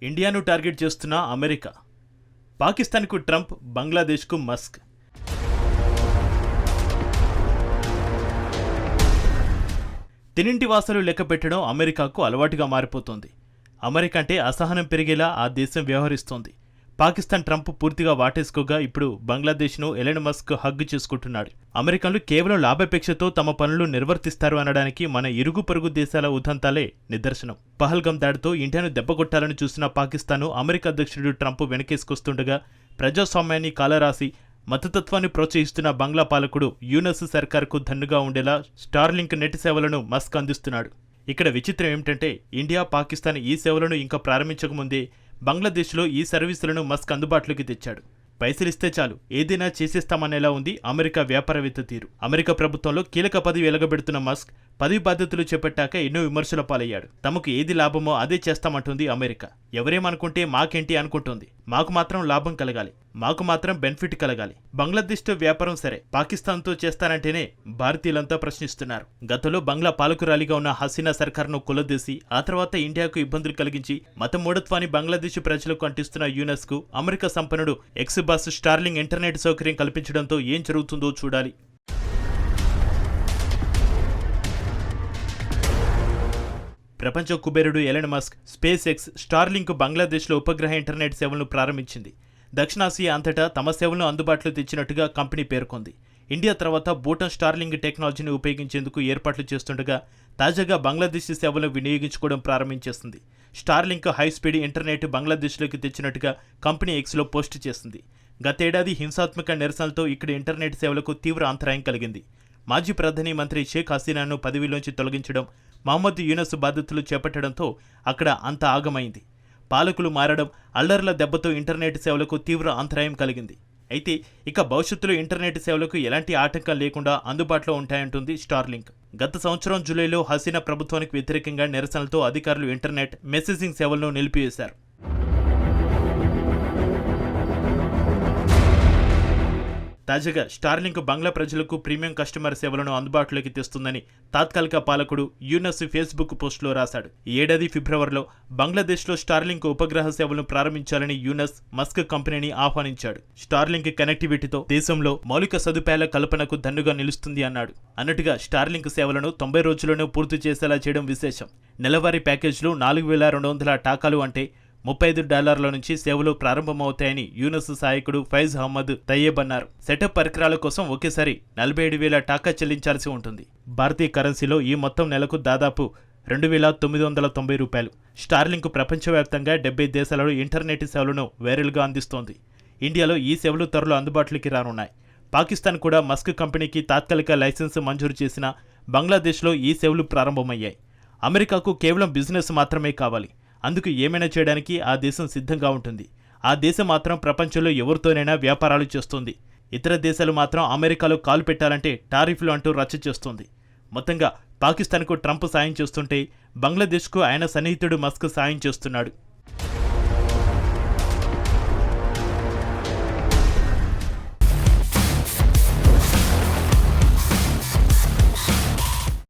ఇండియాను టార్గెట్ చేస్తున్న అమెరికా, పాకిస్తాన్కు ట్రంప్, బంగ్లాదేశ్కు మస్క్. తినింటి వాసాలు లెక్కపెట్టడం అమెరికాకు అలవాటుగా మారిపోతోంది. అమెరికా అంటే అసహనం పెరిగేలా ఆ దేశం వ్యవహరిస్తోంది. పాకిస్తాన్ ట్రంప్ పూర్తిగా వాటేసుకోగా ఇప్పుడు బంగ్లాదేశ్ను ఎలన్ మస్క్ హగ్ చేసుకుంటున్నాడు. అమెరికన్లు కేవలం లాభాపేక్షతో తమ పనులు నిర్వర్తిస్తారు అనడానికి మన ఇరుగు పొరుగు దేశాల ఉదంతాలే నిదర్శనం. పహల్గాం దాడితో ఇండియాను దెబ్బకొట్టాలని చూసిన పాకిస్తాన్ను అమెరికా అధ్యక్షుడు ట్రంప్ వెనకేసుకొస్తుండగా ప్రజాస్వామ్యాన్ని కాలరాసి మతతత్వాన్ని ప్రోత్సహిస్తున్న బంగ్లా పాలకుడు యూనస్ సర్కార్కు దన్నుగా ఉండేలా స్టార్లింక్ నెట్ సేవలను మస్క్ అందిస్తున్నాడు. ఇక్కడ విచిత్రం ఏమిటంటే ఇండియా, పాకిస్తాన్ ఈ సేవలను ఇంకా ప్రారంభించకముందే బంగ్లాదేశ్లో ఈ సర్వీసులను మస్క్ అందుబాటులోకి తెచ్చాడు. పైసలిస్తే చాలు ఏదైనా చేసేస్తామనేలా ఉంది అమెరికా వ్యాపారవేత్త తీరు. అమెరికా ప్రభుత్వంలో కీలక పదవి వెలగబెడుతున్న మస్క్ పదవి బాధ్యతలు చేపట్టాక ఎన్నో విమర్శల పాలయ్యాడు. తమకు ఏది లాభమో అదే చేస్తామంటుంది అమెరికా. ఎవరేమనుకుంటే మాకేంటి అనుకుంటోంది. మాకు మాత్రం లాభం కలగాలి, మాకు మాత్రం బెనిఫిట్ కలగాలి. బంగ్లాదేశ్తో వ్యాపారం సరే, పాకిస్తాన్తో చేస్తానంటేనే భారతీయులంతా ప్రశ్నిస్తున్నారు. గతంలో బంగ్లా పాలకురాలిగా ఉన్న హసీనా సర్కార్ను కులదీసి ఆ తర్వాత ఇండియాకు ఇబ్బందులు కలిగించి మత మూఢత్వాన్ని బంగ్లాదేశ్ ప్రజలకు అంటిస్తున్న యూనస్ కు అమెరికా సంపన్నుడు ఎక్స్ బాస్ స్టార్లింగ్ ఇంటర్నెట్ సౌకర్యం కల్పించడంతో ఏం జరుగుతుందో చూడాలి. ప్రపంచ కుబేరుడు Elon Musk space X Starlink బంగ్లాదేశ్లో ఉపగ్రహ ఇంటర్నెట్ సేవలను ప్రారంభించింది. దక్షిణాసియా అంతటా తమ సేవలను అందుబాటులో తెచ్చినట్టుగా కంపెనీ పేర్కొంది. ఇండియా తర్వాత భూటాన్ స్టార్లింక్ టెక్నాలజీని ఉపయోగించేందుకు ఏర్పాట్లు చేస్తుండగా తాజాగా బంగ్లాదేశ్ సేవలను వినియోగించుకోవడం ప్రారంభించేస్తుంది. స్టార్లింక్ హైస్పీడ్ ఇంటర్నెట్ బంగ్లాదేశ్లోకి తెచ్చినట్టుగా కంపెనీ ఎక్స్లో పోస్టు చేసింది. గతేడాది హింసాత్మక నిరసనలతో ఇక్కడ ఇంటర్నెట్ సేవలకు తీవ్ర అంతరాయం కలిగింది. మాజీ ప్రధాని మంత్రి షేక్ హసీనాను పదవిలోంచి తొలగించడం, మహమ్మద్ యూనస్ బాధ్యతలు చేపట్టడంతో అక్కడ అంత ఆగమైంది. పాలకులు మారడం, అల్లర్ల దెబ్బతో ఇంటర్నెట్ సేవలకు తీవ్ర అంతరాయం కలిగింది. అయితే ఇక భవిష్యత్తులో ఇంటర్నెట్ సేవలకు ఎలాంటి ఆటంకం లేకుండా అందుబాటులో ఉంటాయంటుంది స్టార్లింక్. గత సంవత్సరం జూలైలో హసీనా ప్రభుత్వానికి వ్యతిరేకంగా నిరసనలతో అధికారులు ఇంటర్నెట్ మెసేజింగ్ సేవలను నిలిపివేశారు. తాజాగా స్టార్లింక్ బంగ్లా ప్రజలకు ప్రీమియం కస్టమర్ సేవలను అందుబాటులోకి తెస్తుందని తాత్కాలిక పాలకుడు యూనస్ ఫేస్బుక్ పోస్టులో రాశాడు. ఈ ఏడాది ఫిబ్రవరిలో బంగ్లాదేశ్లో స్టార్లింక్ ఉపగ్రహ సేవలను ప్రారంభించాలని యూనస్ మస్క్ కంపెనీని ఆహ్వానించాడు. స్టార్లింక్ కనెక్టివిటీతో దేశంలో మౌలిక సదుపాయాల కల్పనకు దన్నుగా నిలుస్తుంది అన్నాడు. అన్నట్టుగా స్టార్లింక్ సేవలను 90 రోజుల్లోనే పూర్తి చేసేలా చేయడం విశేషం. నెలవారీ ప్యాకేజ్లు $4,200 టాకాలు అంటే $35 నుంచి సేవలు ప్రారంభమవుతాయని యూనస్ సహాయకుడు ఫైజ్ అహ్మద్ తయ్యేబ్ అన్నారు. సెటప్ పరికరాల కోసం ఒకేసారి 47,000 టాకా చెల్లించాల్సి ఉంటుంది. భారతీయ కరెన్సీలో ఈ మొత్తం నెలకు దాదాపు $2,990. స్టార్లింక్ ప్రపంచవ్యాప్తంగా 70 దేశాలలో ఇంటర్నెట్ సేవలను వైరల్గా అందిస్తోంది. ఇండియాలో ఈ సేవలు త్వరలో అందుబాటులోకి రానున్నాయి. పాకిస్తాన్ కూడా మస్క్ కంపెనీకి తాత్కాలిక లైసెన్స్ మంజూరు చేసిన బంగ్లాదేశ్లో ఈ సేవలు ప్రారంభమయ్యాయి. అమెరికాకు కేవలం బిజినెస్ మాత్రమే కావాలి. అందుకు ఏమైనా చేయడానికి ఆ దేశం సిద్ధంగా ఉంటుంది. ఆ దేశం మాత్రం ప్రపంచంలో ఎవరితోనైనా వ్యాపారాలు చేస్తుంది. ఇతర దేశాలు మాత్రం అమెరికాలో కాలు పెట్టాలంటే టారిఫ్లు అంటూ రచ్చ చేస్తుంది. మొత్తంగా పాకిస్తాన్కు ట్రంప్ సాయం చేస్తుంటే బంగ్లాదేశ్కు ఆయన సన్నిహితుడు మస్క్ సాయం చేస్తున్నాడు.